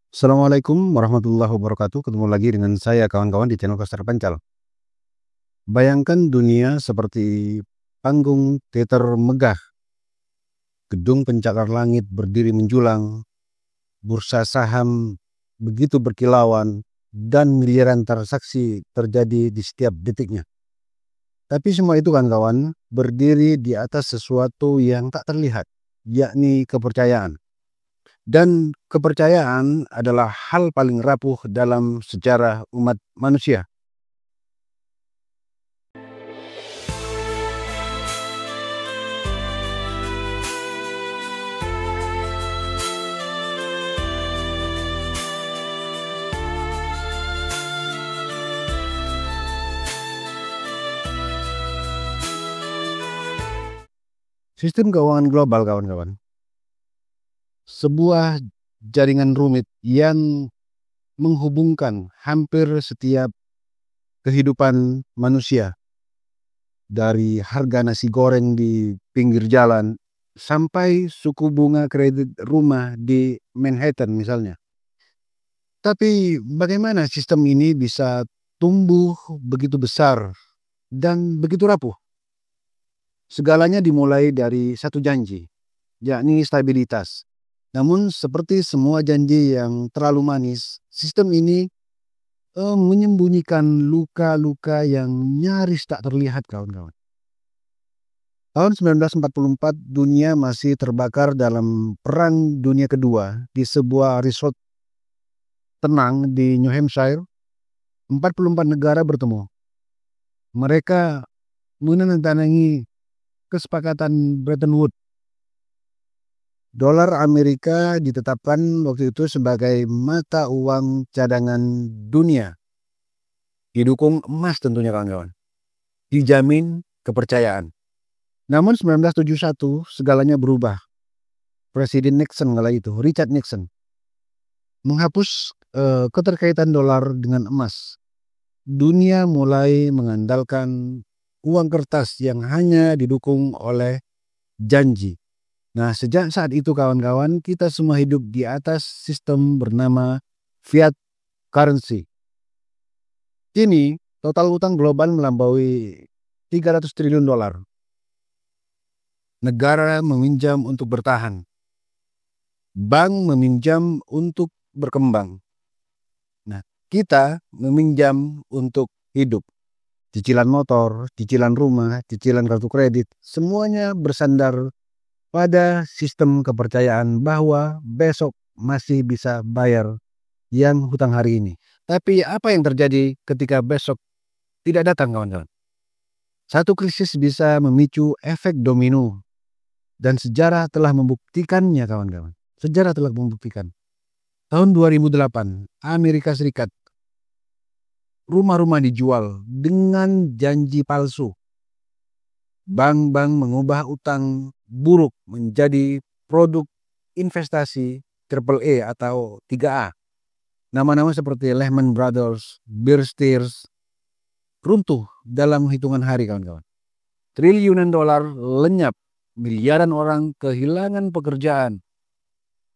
Assalamualaikum warahmatullahi wabarakatuh. Ketemu lagi dengan saya kawan-kawan di channel Koster Pancal. Bayangkan dunia seperti panggung teater megah, gedung pencakar langit berdiri menjulang, bursa saham begitu berkilauan, dan miliaran transaksi terjadi di setiap detiknya. Tapi semua itu kawan-kawan berdiri di atas sesuatu yang tak terlihat, yakni kepercayaan. Dan kepercayaan adalah hal paling rapuh dalam sejarah umat manusia. Sistem keuangan global kawan-kawan, sebuah jaringan rumit yang menghubungkan hampir setiap kehidupan manusia, dari harga nasi goreng di pinggir jalan sampai suku bunga kredit rumah di Manhattan misalnya. Tapi bagaimana sistem ini bisa tumbuh begitu besar dan begitu rapuh? Segalanya dimulai dari satu janji, yakni stabilitas. Namun seperti semua janji yang terlalu manis, sistem ini menyembunyikan luka-luka yang nyaris tak terlihat kawan-kawan. Tahun 1944 dunia masih terbakar dalam Perang Dunia Kedua di sebuah resort tenang di New Hampshire. 44 negara bertemu. Mereka menandatangani kesepakatan Bretton Woods. Dolar Amerika ditetapkan waktu itu sebagai mata uang cadangan dunia. Didukung emas tentunya kawan-kawan. Dijamin kepercayaan. Namun 1971 segalanya berubah. Presiden Nixon kala itu, Richard Nixon, menghapus keterkaitan dolar dengan emas. Dunia mulai mengandalkan uang kertas yang hanya didukung oleh janji. Nah, sejak saat itu kawan-kawan, kita semua hidup di atas sistem bernama fiat currency. Kini, total utang global melampaui 300 triliun dolar. Negara meminjam untuk bertahan. Bank meminjam untuk berkembang. Nah, kita meminjam untuk hidup. Cicilan motor, cicilan rumah, cicilan kartu kredit, semuanya bersandar pada sistem kepercayaan bahwa besok masih bisa bayar yang hutang hari ini. Tapi apa yang terjadi ketika besok tidak datang kawan-kawan? Satu krisis bisa memicu efek domino. Dan sejarah telah membuktikannya kawan-kawan. Sejarah telah membuktikan. Tahun 2008, Amerika Serikat, rumah-rumah dijual dengan janji palsu. Bank-bank mengubah utang buruk menjadi produk investasi AAA atau 3A. Nama-nama seperti Lehman Brothers, Bear Stearns runtuh dalam hitungan hari kawan-kawan. Triliunan dolar lenyap, miliaran orang kehilangan pekerjaan.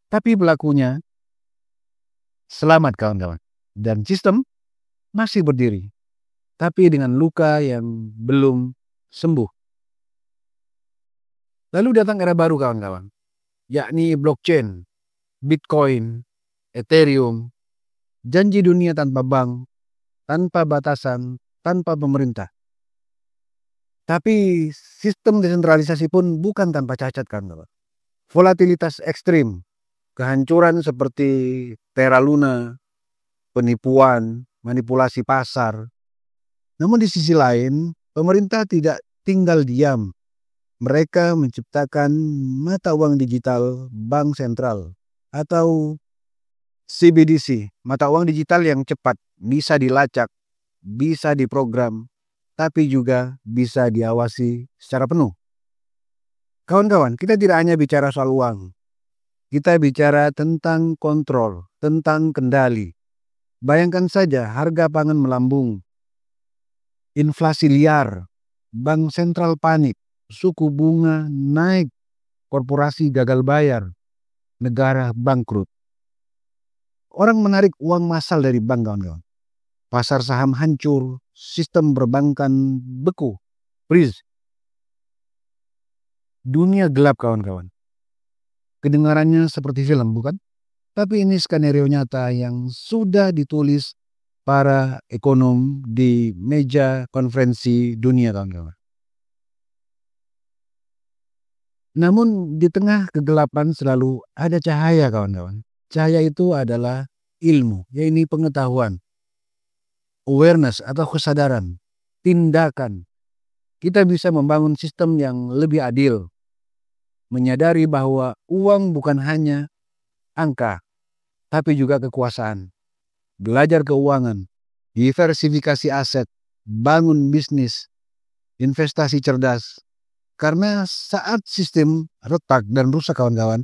Tapi pelakunya selamat kawan-kawan. Dan sistem masih berdiri, tapi dengan luka yang belum sembuh. Lalu datang era baru kawan-kawan, yakni blockchain, Bitcoin, Ethereum, janji dunia tanpa bank, tanpa batasan, tanpa pemerintah. Tapi sistem desentralisasi pun bukan tanpa cacat kawan-kawan. Volatilitas ekstrim, kehancuran seperti Terra Luna, penipuan, manipulasi pasar. Namun di sisi lain, pemerintah tidak tinggal diam. Mereka menciptakan mata uang digital bank sentral atau CBDC, mata uang digital yang cepat, bisa dilacak, bisa diprogram, tapi juga bisa diawasi secara penuh. Kawan-kawan, kita tidak hanya bicara soal uang. Kita bicara tentang kontrol, tentang kendali. Bayangkan saja harga pangan melambung, inflasi liar, bank sentral panik, suku bunga naik, korporasi gagal bayar, negara bangkrut. Orang menarik uang massal dari bank, kawan-kawan. Pasar saham hancur, sistem perbankan beku, freeze. Dunia gelap, kawan-kawan. Kedengarannya seperti film, bukan? Tapi ini skenario nyata yang sudah ditulis para ekonom di meja konferensi dunia, kawan-kawan. Namun di tengah kegelapan selalu ada cahaya, kawan-kawan. Cahaya itu adalah ilmu, yaitu pengetahuan, awareness atau kesadaran, tindakan. Kita bisa membangun sistem yang lebih adil, menyadari bahwa uang bukan hanya angka, tapi juga kekuasaan. Belajar keuangan, diversifikasi aset, bangun bisnis, investasi cerdas. Karena saat sistem retak dan rusak, kawan-kawan,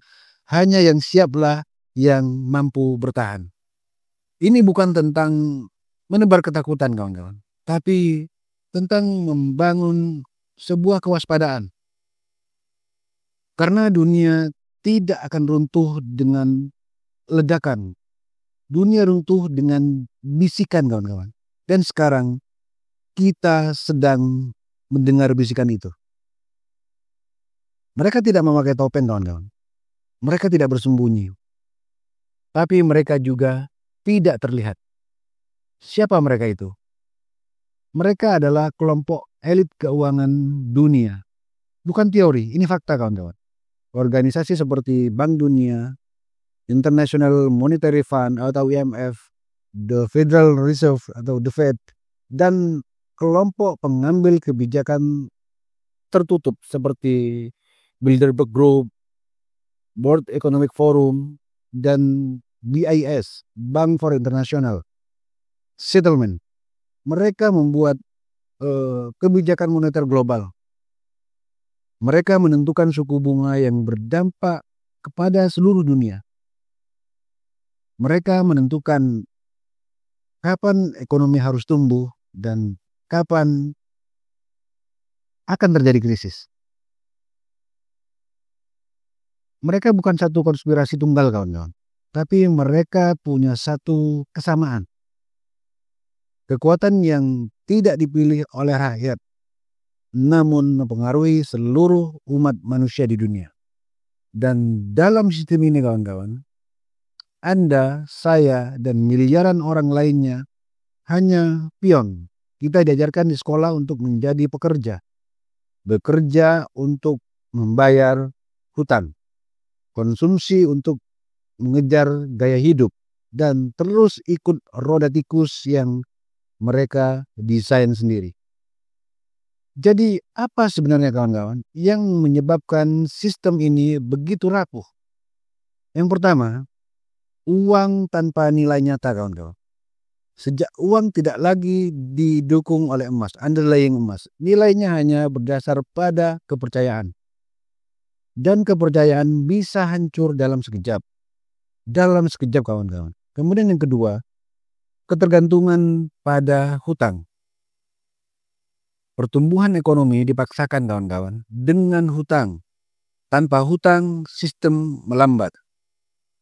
hanya yang siaplah yang mampu bertahan. Ini bukan tentang menebar ketakutan, kawan-kawan, tapi tentang membangun sebuah kewaspadaan. Karena dunia tidak akan runtuh dengan ledakan. Dunia runtuh dengan bisikan, kawan-kawan. Dan sekarang kita sedang mendengar bisikan itu. Mereka tidak memakai topeng, kawan-kawan. Mereka tidak bersembunyi. Tapi mereka juga tidak terlihat. Siapa mereka itu? Mereka adalah kelompok elit keuangan dunia. Bukan teori, ini fakta, kawan-kawan. Organisasi seperti Bank Dunia, International Monetary Fund atau IMF, The Federal Reserve atau The Fed, dan kelompok pengambil kebijakan tertutup seperti Bilderberg Group, World Economic Forum, dan BIS, Bank for International Settlement. Mereka membuat kebijakan moneter global. Mereka menentukan suku bunga yang berdampak kepada seluruh dunia. Mereka menentukan kapan ekonomi harus tumbuh dan kapan akan terjadi krisis. Mereka bukan satu konspirasi tunggal, kawan-kawan. Tapi mereka punya satu kesamaan. Kekuatan yang tidak dipilih oleh rakyat, namun mempengaruhi seluruh umat manusia di dunia. Dan dalam sistem ini, kawan-kawan, Anda, saya, dan miliaran orang lainnya hanya pion. Kita diajarkan di sekolah untuk menjadi pekerja. Bekerja untuk membayar hutang. Konsumsi untuk mengejar gaya hidup. Dan terus ikut roda tikus yang mereka desain sendiri. Jadi apa sebenarnya, kawan-kawan, yang menyebabkan sistem ini begitu rapuh? Yang pertama, uang tanpa nilai nyata, kawan-kawan. Sejak uang tidak lagi didukung oleh emas, underlying emas, nilainya hanya berdasar pada kepercayaan. Dan kepercayaan bisa hancur dalam sekejap. Dalam sekejap, kawan-kawan. Kemudian yang kedua, ketergantungan pada hutang. Pertumbuhan ekonomi dipaksakan, kawan-kawan, dengan hutang. Tanpa hutang, sistem melambat.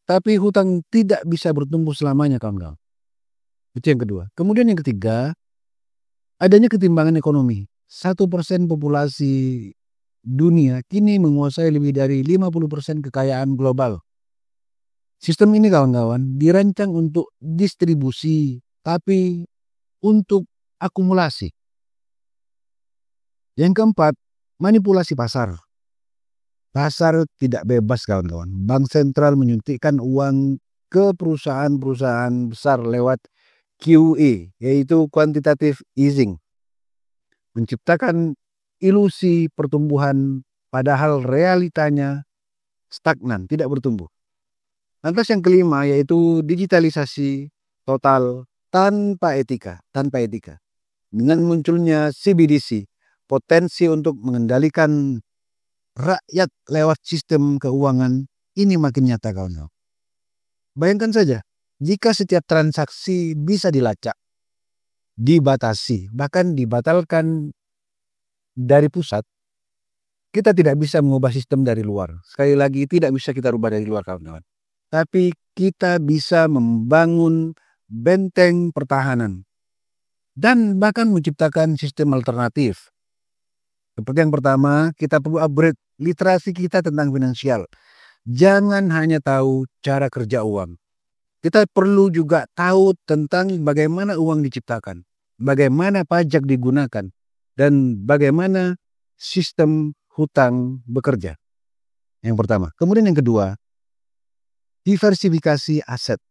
Tapi hutang tidak bisa bertumbuh selamanya, kawan-kawan. Itu yang kedua. Kemudian yang ketiga, adanya ketimbangan ekonomi. 1% populasi dunia kini menguasai lebih dari 50% kekayaan global. Sistem ini, kawan-kawan, dirancang untuk distribusi, tapi untuk akumulasi. Yang keempat, manipulasi pasar. Pasar tidak bebas, kawan-kawan. Bank sentral menyuntikkan uang ke perusahaan-perusahaan besar lewat QE, yaitu quantitative easing. Menciptakan ilusi pertumbuhan padahal realitanya stagnan, tidak bertumbuh. Lantas yang kelima yaitu digitalisasi total tanpa etika. Dengan munculnya CBDC, potensi untuk mengendalikan rakyat lewat sistem keuangan ini makin nyata, kawan-kawan. Bayangkan saja, jika setiap transaksi bisa dilacak, dibatasi, bahkan dibatalkan dari pusat, kita tidak bisa mengubah sistem dari luar. Sekali lagi, tidak bisa kita rubah dari luar, kawan-kawan. tapi kita bisa membangun benteng pertahanan dan bahkan menciptakan sistem alternatif. Seperti yang pertama, kita perlu upgrade literasi kita tentang finansial. Jangan hanya tahu cara kerja uang. Kita perlu juga tahu tentang bagaimana uang diciptakan, bagaimana pajak digunakan, dan bagaimana sistem hutang bekerja. Yang pertama. Kemudian yang kedua, diversifikasi aset.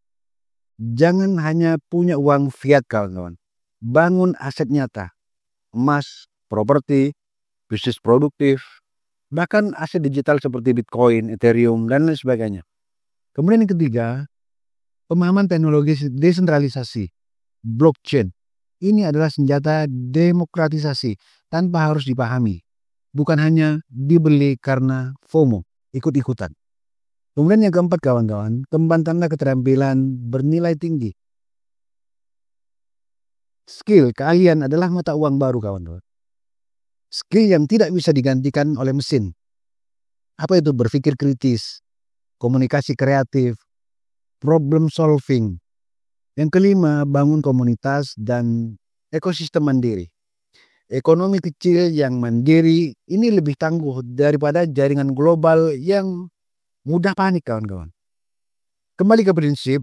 Jangan hanya punya uang fiat, kawan-kawan. Bangun aset nyata. Emas, properti, bisnis produktif, bahkan aset digital seperti Bitcoin, Ethereum, dan lain sebagainya. Kemudian yang ketiga, pemahaman teknologi desentralisasi. Blockchain. Ini adalah senjata demokratisasi tanpa harus dipahami. Bukan hanya dibeli karena FOMO, ikut-ikutan. Kemudian yang keempat, kawan-kawan, kembangkanlah keterampilan bernilai tinggi. Skill, keahlian adalah mata uang baru, kawan-kawan. Skill yang tidak bisa digantikan oleh mesin. Apa itu? Berpikir kritis, komunikasi kreatif, problem solving. Yang kelima, bangun komunitas dan ekosistem mandiri. Ekonomi kecil yang mandiri ini lebih tangguh daripada jaringan global yang mudah panik, kawan-kawan. Kembali ke prinsip,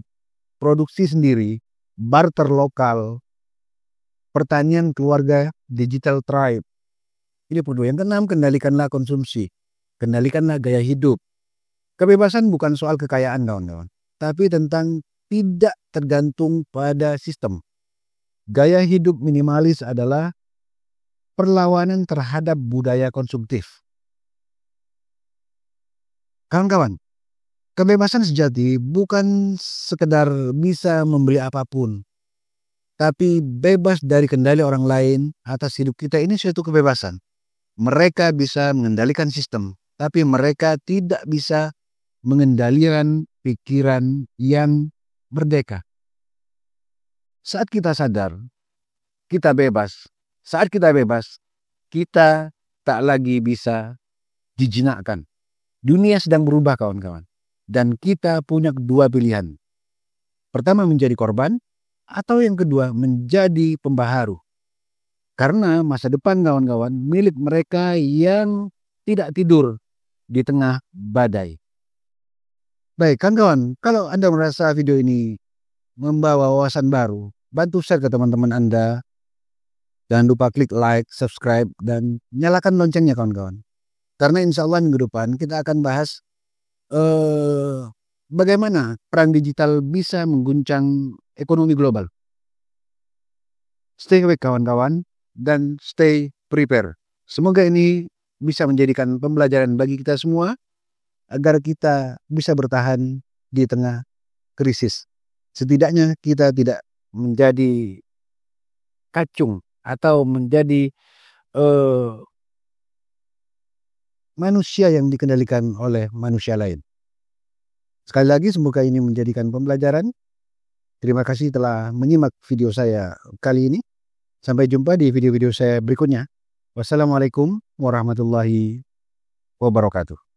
produksi sendiri, barter lokal, pertanian keluarga, digital tribe. Ini perlu. Yang keenam, kendalikanlah konsumsi. Kendalikanlah gaya hidup. Kebebasan bukan soal kekayaan, kawan-kawan, tapi tentang tidak tergantung pada sistem. Gaya hidup minimalis adalah perlawanan terhadap budaya konsumtif. Kawan-kawan, kebebasan sejati bukan sekedar bisa membeli apapun, tapi bebas dari kendali orang lain atas hidup kita. Ini suatu kebebasan. Mereka bisa mengendalikan sistem, tapi mereka tidak bisa mengendalikan pikiran yang merdeka. Saat kita sadar, kita bebas. Saat kita bebas, kita tak lagi bisa dijinakkan. Dunia sedang berubah, kawan-kawan. Dan kita punya dua pilihan. Pertama, menjadi korban, atau yang kedua, menjadi pembaharu. Karena masa depan, kawan-kawan, milik mereka yang tidak tidur di tengah badai. Baik, kawan-kawan, kalau Anda merasa video ini membawa wawasan baru, bantu share ke teman-teman Anda. Jangan lupa klik like, subscribe, dan nyalakan loncengnya, kawan-kawan. Karena insya Allah minggu depan kita akan bahas bagaimana perang digital bisa mengguncang ekonomi global. Stay awake, kawan-kawan, dan stay prepare. Semoga ini bisa menjadikan pembelajaran bagi kita semua agar kita bisa bertahan di tengah krisis. Setidaknya kita tidak menjadi kacung atau menjadi manusia yang dikendalikan oleh manusia lain. Sekali lagi, semoga ini menjadikan pembelajaran. Terima kasih telah menyimak video saya kali ini. Sampai jumpa di video-video saya berikutnya. Wassalamualaikum warahmatullahi wabarakatuh.